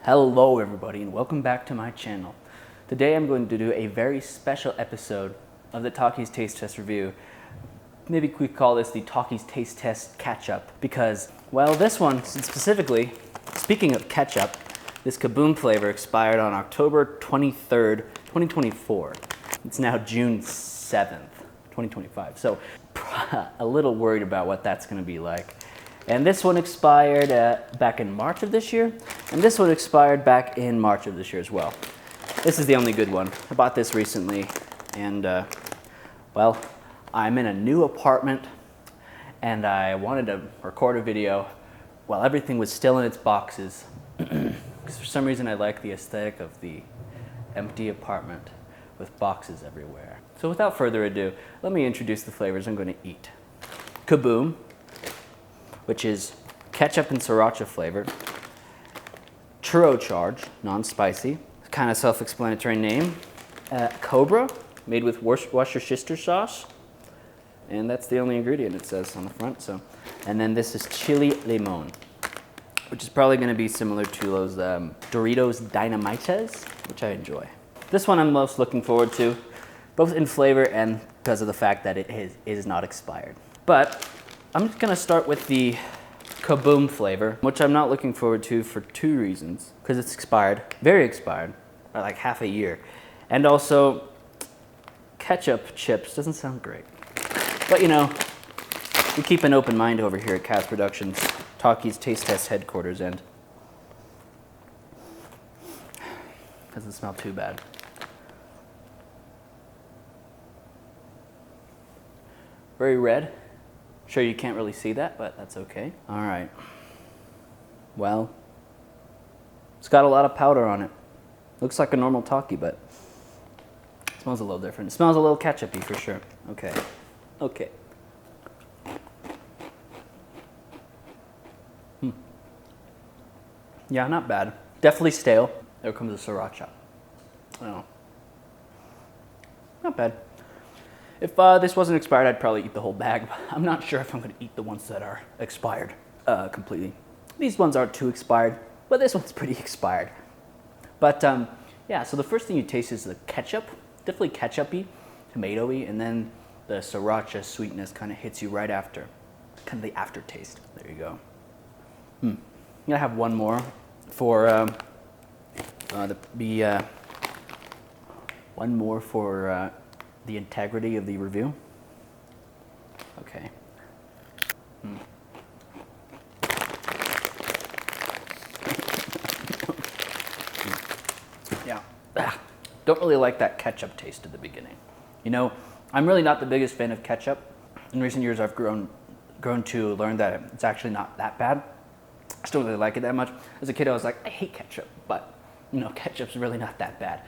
Hello everybody and welcome back to my channel. Today I'm going to do a very special episode of the Takis Taste Test review. Maybe we call this the Takis Taste Test catch-up because, well, this one specifically, speaking of ketchup, this Kaboom flavor expired on October 23rd, 2024. It's now June 7th, 2025. So a little worried about what that's going to be like. And this one expired back in March of this year, and this one expired back in March of this year as well. This is the only good one. I bought this recently, and well, I'm in a new apartment, and I wanted to record a video while everything was still in its boxes. Because for some reason I like the aesthetic of the empty apartment with boxes everywhere. So without further ado, let me introduce the flavors I'm going to eat. Kaboom, which is ketchup and sriracha flavored. Churro Charge, non-spicy, kind of self-explanatory name. Cobra, made with Worcestershire sauce. And that's the only ingredient it says on the front. So, and then this is Chilé Limón, which is probably going to be similar to those Doritos Dynamites, which I enjoy. This one I'm most looking forward to, both in flavor and because of the fact that it is not expired. But I'm just gonna start with the Kaboom flavor, which I'm not looking forward to for two reasons. Because it's expired, very expired, by like half a year. And also, ketchup chips doesn't sound great. But you know, we keep an open mind over here at Cast Productions, Takis Taste Test headquarters, and doesn't smell too bad. Very red. Sure, you can't really see that, but that's okay. All right. Well, it's got a lot of powder on it. Looks like a normal Taki, but it smells a little different. It smells a little ketchup-y for sure. Okay. Okay. Yeah, not bad. Definitely stale. There comes the sriracha. Oh. Not bad. If this wasn't expired, I'd probably eat the whole bag, but I'm not sure if I'm going to eat the ones that are expired completely. These ones aren't too expired, but this one's pretty expired. But yeah, so the first thing you taste is the ketchup, definitely ketchup-y, tomato-y, and then the sriracha sweetness kind of hits you right after, kind of the aftertaste. There you go. I'm going to have one more for the integrity of the review. Okay. Yeah. Don't really like that ketchup taste at the beginning. You know, I'm really not the biggest fan of ketchup. In recent years, I've grown to learn that it's actually not that bad. I still don't really like it that much. As a kid, I was like, I hate ketchup, but you know, ketchup's really not that bad.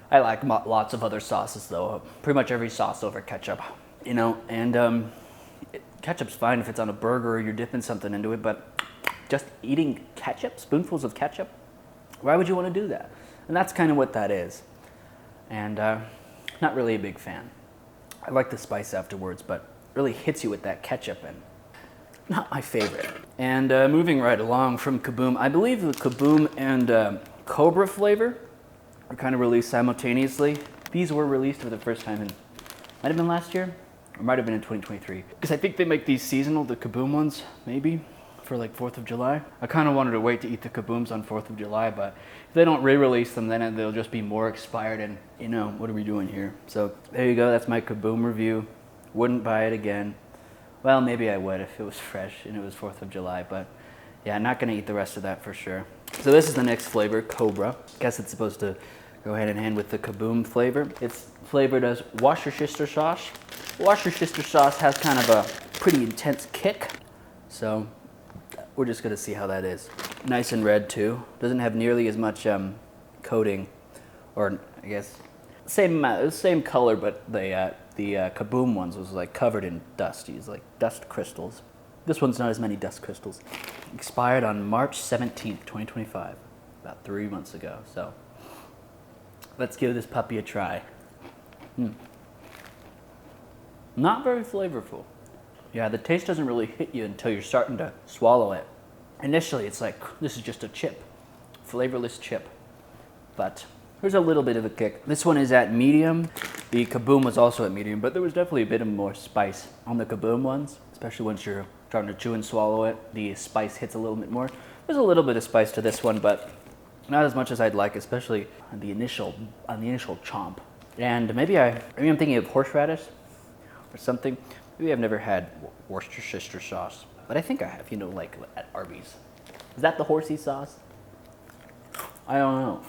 I like lots of other sauces though, pretty much every sauce over ketchup, you know, and ketchup's fine if it's on a burger or you're dipping something into it, but just eating ketchup, spoonfuls of ketchup, why would you want to do that? And that's kind of what that is. And not really a big fan. I like the spice afterwards, but it really hits you with that ketchup and not my favorite. And moving right along from Kaboom, I believe the Kaboom and Cobra flavor were kind of released simultaneously. These were released for the first time in, might have been last year, or might have been in 2023. Because I think they make these seasonal, the Kaboom ones, maybe, for like 4th of July. I kind of wanted to wait to eat the Kabooms on 4th of July, but if they don't re-release them, then they'll just be more expired and, you know, what are we doing here? So there you go, that's my Kaboom review. Wouldn't buy it again. Well, maybe I would if it was fresh and it was 4th of July, but yeah, not gonna eat the rest of that for sure. So this is the next flavor, Cobra. Guess it's supposed to go hand in hand with the Kaboom flavor. It's flavored as Worcestershire sauce. Worcestershire sauce has kind of a pretty intense kick, so we're just gonna see how that is. Nice and red too. Doesn't have nearly as much coating, or I guess same color, but the Kaboom ones was like covered in dust. Used like dust crystals. This one's not as many dust crystals. Expired on March 17th, 2025, about 3 months ago. So let's give this puppy a try. Not very flavorful. Yeah, the taste doesn't really hit you until you're starting to swallow it. Initially, it's like, this is just a chip. flavorless chip. But there's a little bit of a kick. This one is at medium. The Kaboom was also at medium, but there was definitely a bit of more spice on the Kaboom ones, especially once you're trying to chew and swallow it. The spice hits a little bit more. There's a little bit of spice to this one, but not as much as I'd like, especially on the initial chomp. And maybe I'm thinking of horseradish or something. Maybe I've never had Worcestershire sauce, but I think I have, you know, like at Arby's. Is that the horsey sauce? I don't know.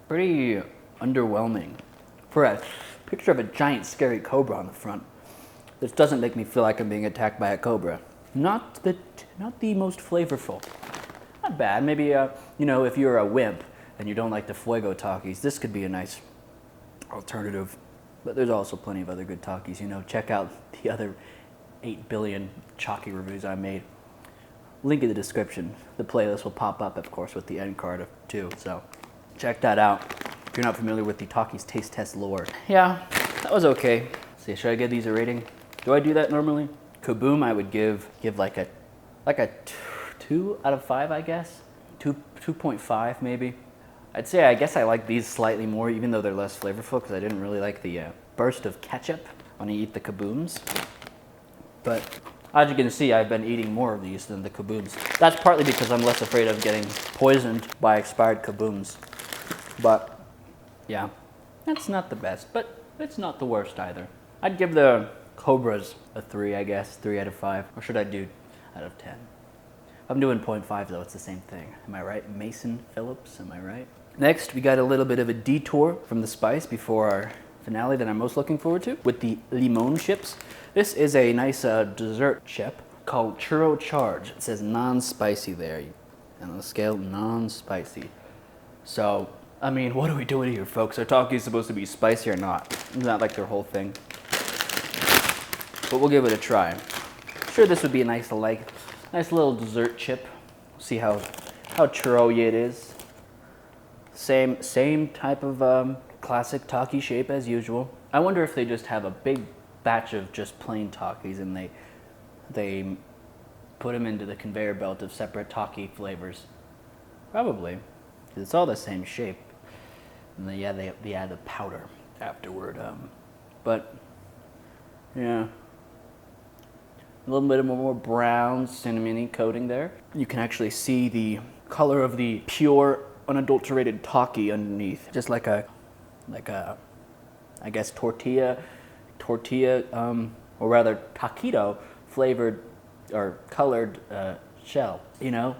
Pretty underwhelming. For a picture of a giant scary cobra on the front, this doesn't make me feel like I'm being attacked by a cobra. Not the most flavorful. Not bad. Maybe you know, if you're a wimp and you don't like the Fuego Takis, this could be a nice alternative. But there's also plenty of other good Takis. You know, check out the other 8 billion Chalky reviews I made. Link in the description. The playlist will pop up, of course, with the end card too. So check that out if you're not familiar with the Takis Taste Test lore. Yeah, that was okay. Let's see, should I give these a rating? Do I do that normally? Kaboom, I would give like a 2 out of 5, I guess. 2.5 maybe. I'd say I guess I like these slightly more, even though they're less flavorful, because I didn't really like the burst of ketchup when I eat the Kabooms. But as you can see, I've been eating more of these than the Kabooms. That's partly because I'm less afraid of getting poisoned by expired Kabooms. But yeah, that's not the best, but it's not the worst either. I'd give the Cobras a 3, I guess, 3 out of 5. Or should I do out of 10? I'm doing 0.5 though, it's the same thing. Am I right? Mason Phillips, am I right? Next, we got a little bit of a detour from the spice before our finale that I'm most looking forward to with the limon chips. This is a nice dessert chip called Churro Charge. It says non-spicy there, and on the scale, non-spicy. So, I mean, what are we doing here, folks? Are Takis supposed to be spicy or not? It's not like their whole thing. But we'll give it a try. I'm sure this would be a nice little dessert chip. See how churro-y it is. Same type of classic Taki shape as usual. I wonder if they just have a big batch of just plain Takis and they put them into the conveyor belt of separate Taki flavors. Probably, because it's all the same shape. And then, yeah, they add the powder afterward. But yeah, a little bit more brown cinnamony coating there. You can actually see the color of the pure, unadulterated Taki underneath, just like a I guess tortilla, or rather taquito flavored or colored shell, you know,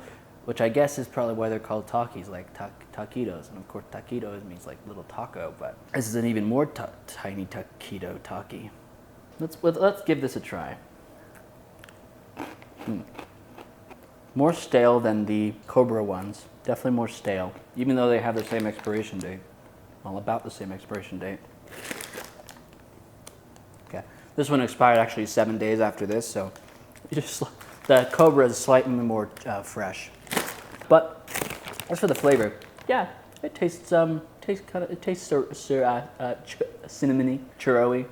which I guess is probably why they're called Takis, like taquitos. And of course, taquitos means like little taco, but this is an even more tiny taquito Taki. Let's give this a try. More stale than the Cobra ones. Definitely more stale, even though they have the same expiration date. Well, about the same expiration date. Okay, this one expired actually 7 days after this, so the Cobra is slightly more fresh. But as for the flavor, yeah, it tastes cinnamony, churro-y.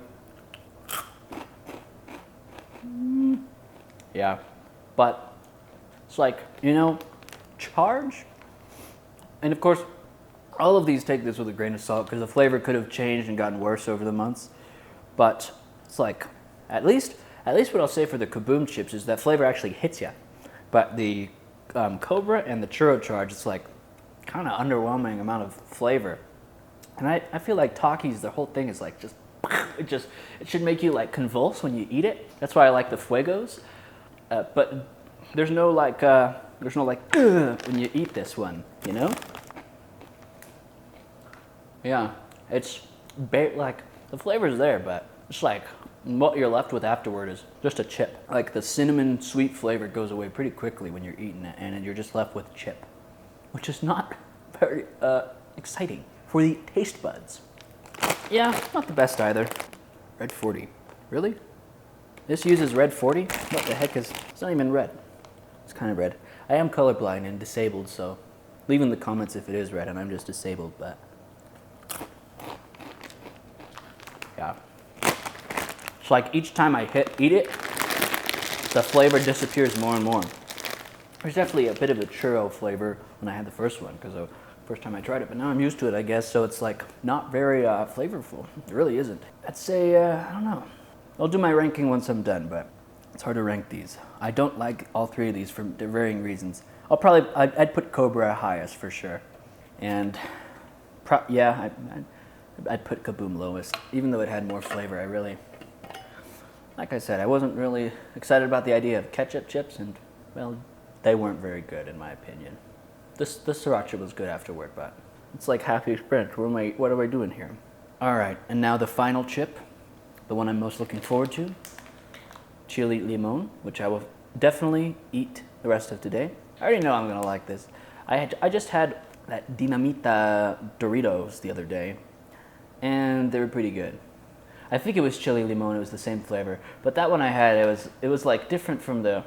Yeah, but it's like, you know, Charge. And of course, all of these take this with a grain of salt because the flavor could have changed and gotten worse over the months. But it's like, at least what I'll say for the Kaboom chips is that flavor actually hits you. But the Cobra and the Churro Charge, it's like kind of underwhelming amount of flavor. And I feel like Takis, the whole thing is like it should make you like convulse when you eat it. That's why I like the Fuegos. But there's no like when you eat this one, you know? Yeah, it's like the flavor's there, but it's like what you're left with afterward is just a chip. Like the cinnamon sweet flavor goes away pretty quickly when you're eating it, and you're just left with chip, which is not very exciting for the taste buds. Yeah, not the best either. Red 40, really? This uses red 40? What the heck is, it's not even red. It's kind of red. I am colorblind and disabled, so leave in the comments if it is red and I'm just disabled, but yeah. It's like each time I eat it, it's the flavor disappears more and more. There's definitely a bit of a churro flavor when I had the first one, because the first time I tried it, but now I'm used to it, I guess, so it's like not very flavorful. It really isn't. I'd say, I don't know. I'll do my ranking once I'm done, but it's hard to rank these. I don't like all three of these for varying reasons. I'd put Cobra highest for sure. And I'd put Kaboom lowest, even though it had more flavor. Like I said, I wasn't really excited about the idea of ketchup chips, and well, they weren't very good in my opinion. The sriracha was good afterward, but it's like Happy Sprint. What am I doing here? All right, and now the final chip, the one I'm most looking forward to, Chilé Limón, which I will definitely eat the rest of today. I already know I'm gonna like this. I just had that Dinamita Doritos the other day, and they were pretty good. I think it was Chilé Limón, it was the same flavor, but that one I had, it was like different from the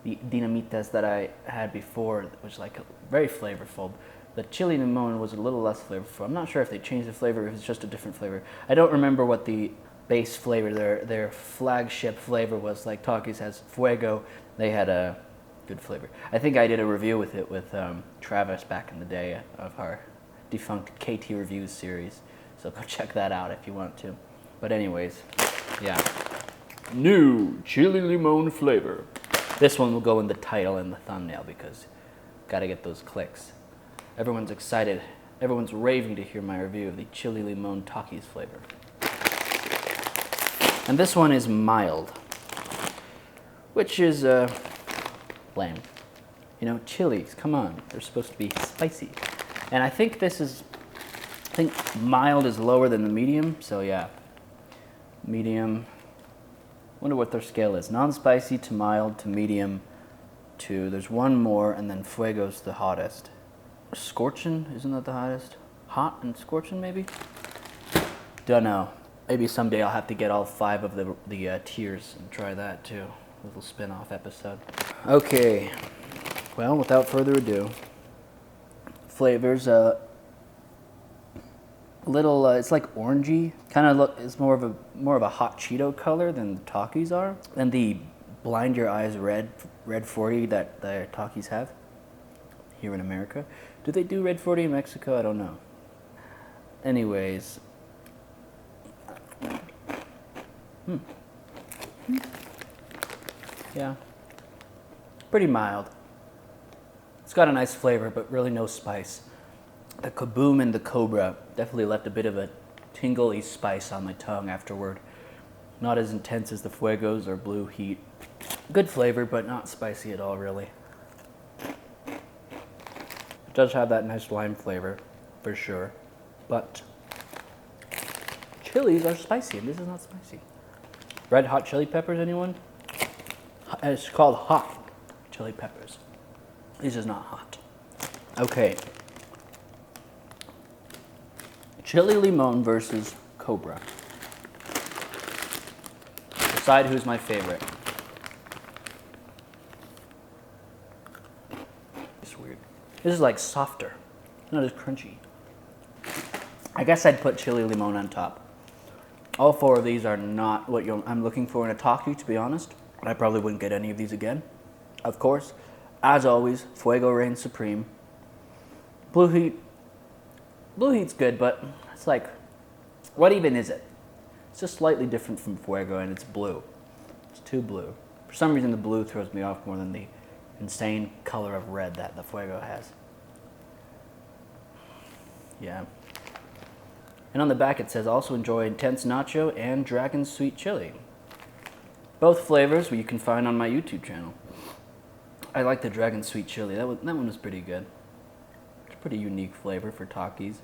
Dinamitas that I had before, which was like very flavorful. The Chilé Limón was a little less flavorful. I'm not sure if they changed the flavor, if it's just a different flavor. I don't remember what the base flavor, their flagship flavor was. Like Takis has Fuego, they had a good flavor. I think I did a review with it with Travis back in the day of our defunct KT Reviews series. So go check that out if you want to. But anyways, yeah. New Chilé Limón flavor. This one will go in the title and the thumbnail because gotta get those clicks. Everyone's excited. Everyone's raving to hear my review of the Chilé Limón Takis flavor. And this one is mild, which is lame. You know, chilies, come on, they're supposed to be spicy. And I think mild is lower than the medium, so yeah. Medium, wonder what their scale is. Non-spicy to mild to medium to, there's one more, and then Fuego's the hottest. Scorchin', isn't that the hottest? Hot and Scorchin' maybe? Don't know. Maybe someday I'll have to get all 5 of the tiers and try that too. A little spin-off episode. Okay, well, without further ado, flavors, little, it's like orangey, kind of it's more of a hot Cheeto color than the Takis are, and the blind your eyes red 40 that the Takis have here in America. Do they do red 40 in Mexico? I don't know. Anyways, yeah, pretty mild. It's got a nice flavor, but really no spice. The Kaboom and the Cobra definitely left a bit of a tingly spice on my tongue afterward. Not as intense as the Fuegos or Blue Heat. Good flavor, but not spicy at all, really. It does have that nice lime flavor, for sure. But chilies are spicy, and this is not spicy. Red hot chili peppers, anyone? It's called hot chili peppers. This is not hot. Okay. Chilé Limón versus Cobra. Decide who's my favorite. It's weird. This is like softer, not as crunchy. I guess I'd put Chilé Limón on top. All 4 of these are not what I'm looking for in a Taki, to be honest. I probably wouldn't get any of these again. Of course, as always, Fuego reigns supreme. Blue Heat's good, but it's like, what even is it? It's just slightly different from Fuego, and it's blue. It's too blue. For some reason, the blue throws me off more than the insane color of red that the Fuego has. Yeah. And on the back it says, also enjoy intense nacho and dragon sweet chili. Both flavors you can find on my YouTube channel. I like the dragon sweet chili. That one was pretty good. It's a pretty unique flavor for Takis.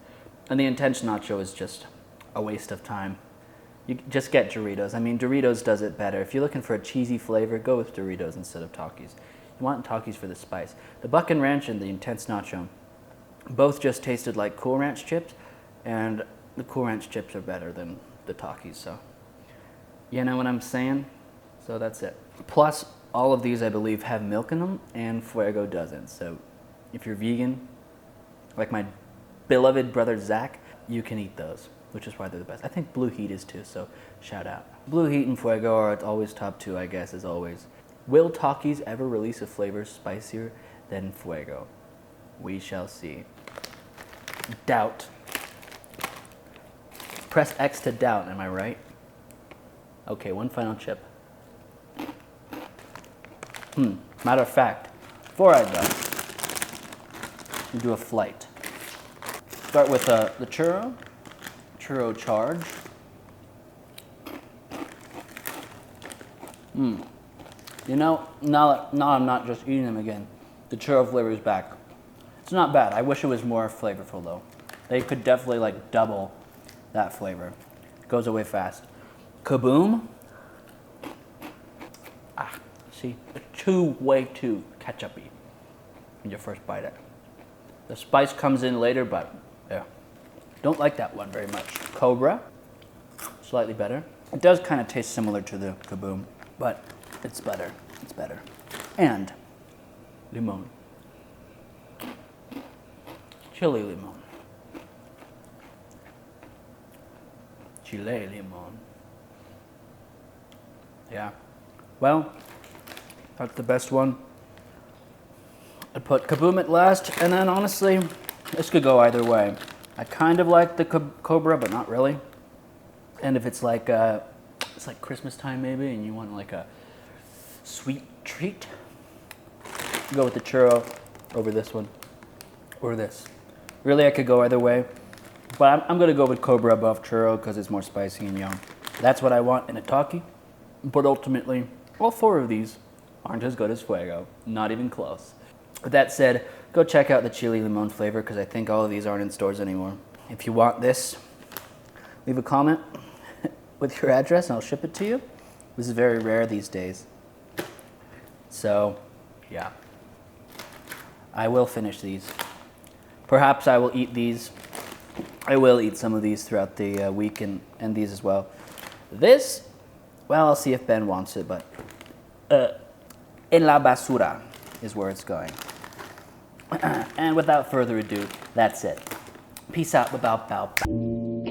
And the intense nacho is just a waste of time. You just get Doritos. I mean, Doritos does it better. If you're looking for a cheesy flavor, go with Doritos instead of Takis. You want Takis for the spice. The Buckin' Ranch and the intense nacho both just tasted like Cool Ranch chips, and the Cool Ranch chips are better than the Takis, so you know what I'm saying? So that's it. Plus, all of these I believe have milk in them, and Fuego doesn't. So if you're vegan, like my beloved brother Zach, you can eat those, which is why they're the best. I think Blue Heat is too, so shout out. Blue Heat and Fuego are always top 2, I guess, as always. Will Takis ever release a flavor spicier than Fuego? We shall see. Doubt. Press X to doubt, am I right? Okay, one final chip. Matter of fact, before I go, we do a flight. Start with the Churro Charge. You know, now I'm not just eating them again. The churro flavor is back. It's not bad. I wish it was more flavorful though. They could definitely like double that flavor. It goes away fast. Kaboom. See, way too ketchup-y when you first bite it. The spice comes in later, but yeah. Don't like that one very much. Cobra, slightly better. It does kind of taste similar to the Kaboom, but it's better. It's better. And limon. Chilé Limón. Chilé Limón. Yeah. Well, that's the best one. I'd put Kaboom at last, and then honestly, this could go either way. I kind of like the Cobra, but not really. And if it's like Christmas time maybe, and you want like a sweet treat, go with the churro over this one, or this. Really, I could go either way, but I'm gonna go with Cobra above churro because it's more spicy and yum. That's what I want in a Taki, but ultimately, all four of these aren't as good as Fuego, not even close. With that said, go check out the Chilé Limón flavor because I think all of these aren't in stores anymore. If you want this, leave a comment with your address and I'll ship it to you. This is very rare these days. So, yeah. I will finish these. Perhaps I will eat these. I will eat some of these throughout the week and these as well. This, well, I'll see if Ben wants it, but en la basura is where it's going. And without further ado, that's it. Peace out, bow, bow, bow.